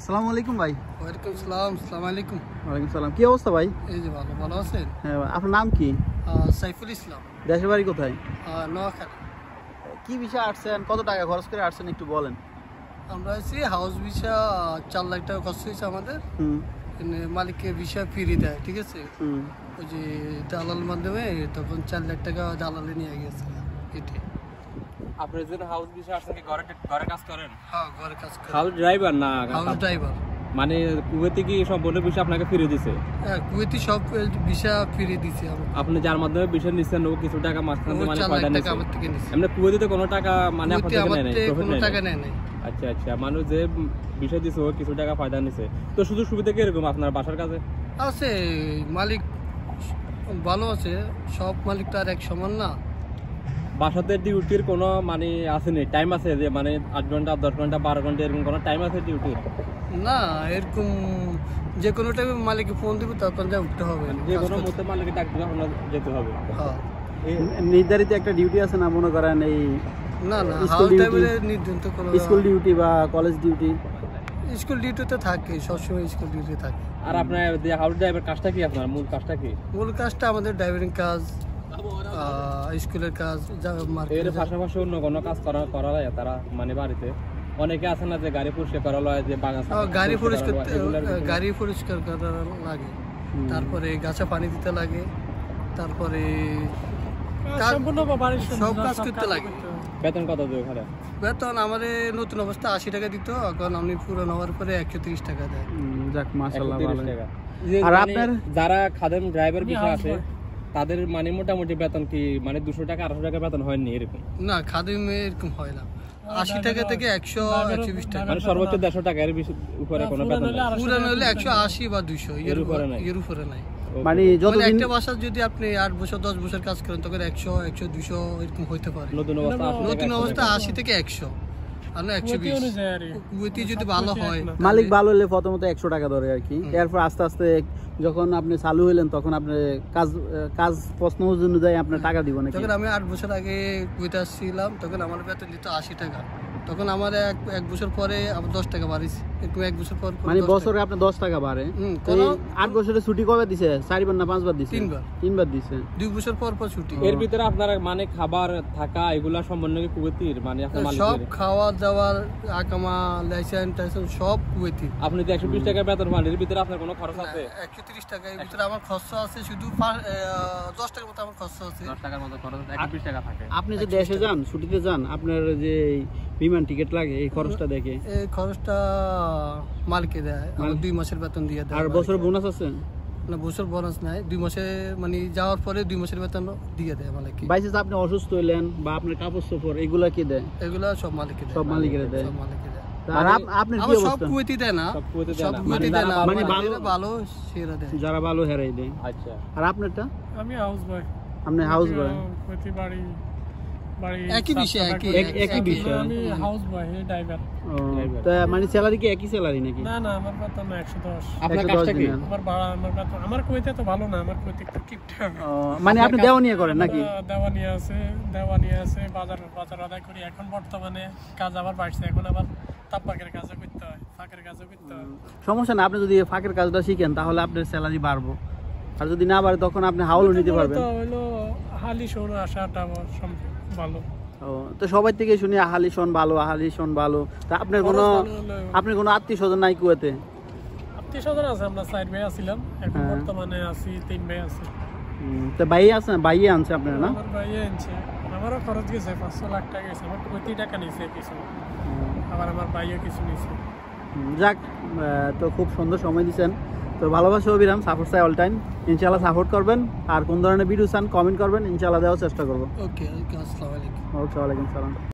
আসসালামু আলাইকুম ভাই। ওয়ালাইকুম সালাম। আসসালামু আলাইকুম। ওয়ালাইকুম সালাম। কি অবস্থা ভাই? এই যে ভালো ভালো আছেন? হ্যাঁ, আপনার নাম কি? সাইফুল ইসলাম। দেশের বাড়ি কোথায়? নোয়াখালী। কি ভিসা আসছেন, কত টাকা খরচ করে আসছেন একটু বলেন। আমরা আছি হাউস ভিসা, 4 লাখ টাকা খরচ হয়েছে আমাদের। মালিককে ভিসা ফিরিয়ে দেয়, ঠিক আছে। ওই যে দালাল মাধ্যমে তখন 4 লাখ টাকা দালালে নিয়ে গেছে এটি। আপনার জন্য হাউস ভিসা আসছে কি ঘরে কাজ করেন? হ্যাঁ, ঘরে কাজ করি। হাউস ড্রাইভার না? House driver. মানে কুয়েতে কি সম্পূর্ণ ভিসা আপনাকে ফিরিয়ে দিছে? হ্যাঁ, কুয়েতি সব ভিসা ফিরিয়ে দিছে আমাকে। আপনি যার মাধ্যমে ভিসা নিছেন ও কিছু টাকা মাঝখানে মানে 4 লাখ ফায়দা টাকা নিছে? আমার থেকে নিছে। এমনি কুয়েতে কোনো টাকা মানে আপনার থেকে নেয় নাই, প্রফিট কোনো নেয় টাকা নাই? নেয় নাই। আচ্ছা আচ্ছা, মানুষ যে ভিসা দিছে ও কিছু টাকা ফায়দা নিছে। তো শুধু সুবিধা কি এরকম আপনার বাসার কাছে? আছে, মালিক ভালো আছে। সব মালিক তো আর এক সমান না। বাসাতে ডিউটির কোনো মানে আছে নি, টাইম আছে যে মানে 8 ঘন্টা 10 ঘন্টা 12 ঘন্টা এরকম কোনো টাইম আছে ডিউটির? না, এরকম যে কোনো টাইমে মালিককে ফোন দেবে তখন যা উঠতে হবে। যে কোনো মুহূর্তে মালিককে ডাক দিলে আপনার যেতে হবে? হ্যাঁ। নির্ধারিত একটা ডিউটি আছে না, মনে করেন এই না না, স্কুল হাউস ডিউটি, ড্রাইভারের নির্ধারিত কোনো স্কুল ডিউটি বা কলেজ ডিউটি? স্কুল ডিউটিতে থাকে, সবসময় স্কুল ডিউটি থাকে। আর আপনার যে হাউস ড্রাইভার কাজটা কি, আপনার মূল কাজটা কি? মূল কাজটা আমাদের ড্রাইভিং কাজ, স্কুলের কাজ, এর পাশাপাশি অন্য কোনো কাজ করা যায় তারা মানে বাড়িতে? অনেকে আছে না যে গাড়ি পরিষ্কার করা হয়, যে বাগান গাড়ি পরিষ্কার করা লাগে, তারপরে গাছে পানি দিতে লাগে, তারপরে সব কাজ করতে লাগে। বেতন কত দেয় ওখানে? বেতন আমাদের নতুন অবস্থা 80 টাকা দিত, এখন আপনি পুরান হওয়ার পরে 130 টাকা দেয়। যাক, মাশাআল্লাহ, ভালো। 130 টাকা। আর মানে আপনার যারা খাদেম ড্রাইভার বিষয় আছে তাদের মানে মোটামুটি বেতন কি মানে 200 টাকা 250 টাকা বেতন হয়নি এরকম? না, খাদিমে এরকম হয় না। 80 টাকা থেকে 100 120 টাকা, মানে সর্বোচ্চ 150 টাকা, এর উপরে কোনো বেতন নাই? পুরান হলে 180 বা 200, এর উপরে নাই। মানে যতদিন একটা বাসা যদি আপনি 8 বছর 10 বছর কাজ করেন তখন 100 100 200 এরকম হইতে পারে। নতুন অবস্থা 80 থেকে 100 আর না 120। কুয়েতি যদি ভালো হয়, মালিক ভালো হলে প্রথমত 100 টাকা ধরে আর কি। এরপর আস্তে আস্তে যখন আপনি চালু হইলেন তখন আপনি কাজ প্রশ্ন অনুযায়ী আপনার টাকা দিব নাকি? যখন আমি 8 বছর আগে কুয়েতে আসছিলাম তখন আমার বেতন দিত 80 টাকা। তখন আমার এক বছর পরে আবার 10 টাকা বাড়িছে। একটু 1 বছর পর মানে বছরে আপনি 10 টাকা বাড়ে। 8 বছরে ছুটি কবে দিছে? 4 বার না 5 বার দিছে? 3 বার দিছে। 2 বছর পর পর ছুটি। এর ভিতরে আপনার মানে খাবার থাকা এগুলা সম্পূর্ণ কি কুয়েতির? মানে আপনার সব খাওয়া দাওয়ার, আকামা, লাইসেন্স সব কুয়েতি। আপনি যে 120 টাকা বেতন পান এর ভিতরে আপনার কোনো খরচ আছে? 130 টাকা এর ভিতরে আমার খরচ আছে, শুধু 10 টাকার মতো আমার খরচ আছে। 10 টাকার মতো খরচ, 120 টাকা থাকে। আপনি যে দেশে যান, ছুটিতে যান, আপনার যে বিমান টিকিট লাগে এই খরচটা দেখে? এই খরচটা মালিকে দেয়, আমার 2 মাসের বেতন দিয়ে দেয়। আর বছর বোনাস আছে? না, বছর বোনাস নাই, 2 মাসে মানে যাওয়ার পরে 2 মাসের বেতন দিয়ে দেয় মালিক। বাইসে আপনি অসুস্থ হইলেন বা আপনার কাপড় চোপড় এগুলা কি দেয়? এগুলা সব মালিকে দেয়। সব মালিকের দেয়। আর আপনার কি অবস্থা? সব কুয়েতি দেয় না, সব কুয়েতি দেয় না, কুয়েতি দেয় না, মানে ভালো সেরা দেয়। যারা ভালো হেরাই দেয়। আচ্ছা। আর আপনারটা? আমি হাউস বয়। আপনি হাউস বয়? কুয়েতি বাড়ি একই বিষয়, একই বিষয়। আমি হাউস বয়, হে ড্রাইভার। তা মানে স্যালারি কি একই স্যালারি নাকি? না না, আমার বেতন 110। আপনার কাজটা কি? আমার ভাড়া, আমার বেতন, আমার কুয়েতে তো ভালো না, আমার কুয়েতে একটু ঠিকঠাক। মানে আপনি দেওয়া নিয়ে করেন নাকি? দেওয়া নিয়ে আছে, বাজার আদায় করি। এখন বর্তমানে কাজ আবার বাড়ছে, এখন আবার তাপমাকের কাজও করতে হয়, ফাঁকের কাজও করতে হয়। সমস্যা না, আপনি যদি ফাঁকের কাজটা শিখেন তাহলে আপনার স্যালারি বাড়বো, আর যদি না বাড়ে তখন আপনি হাউলও নিতে পারবেন। হলো হালি শোন আসাটা ভালো। তো সবাই থেকে শুনি আহালি শোন ভালো। তা আপনার কোনো আত্মীয় স্বজন নাই কুয়েতে? আত্মীয় স্বজন আছে, আমরা 4 ভাই আছিলাম, এখন বর্তমানে আছি 3 ভাই আছে। তো ভাই আছে, ভাই আনছে আপনার না? আমার ভাই আনছে, আমারও খরচ গেছে 500 লাখ টাকা গেছে, আমার 20 টাকা নিছে কিছু, আবার আমার ভাইও কিছু নিছে। যাক, তো খুব সুন্দর সময় দিচ্ছেন। তো ভালোবাসা অবিরাম, সাপোর্ট চাই অল টাইম। ইনশাআল্লাহ সাপোর্ট করবেন, আর কোন ধরনের ভিডিও চান কমেন্ট করবেন, ইনশাআল্লাহ দেওয়ার চেষ্টা করবো। ওকে, আসসালামু আলাইকুম। ওকে, ওয়ালাইকুম সালাম।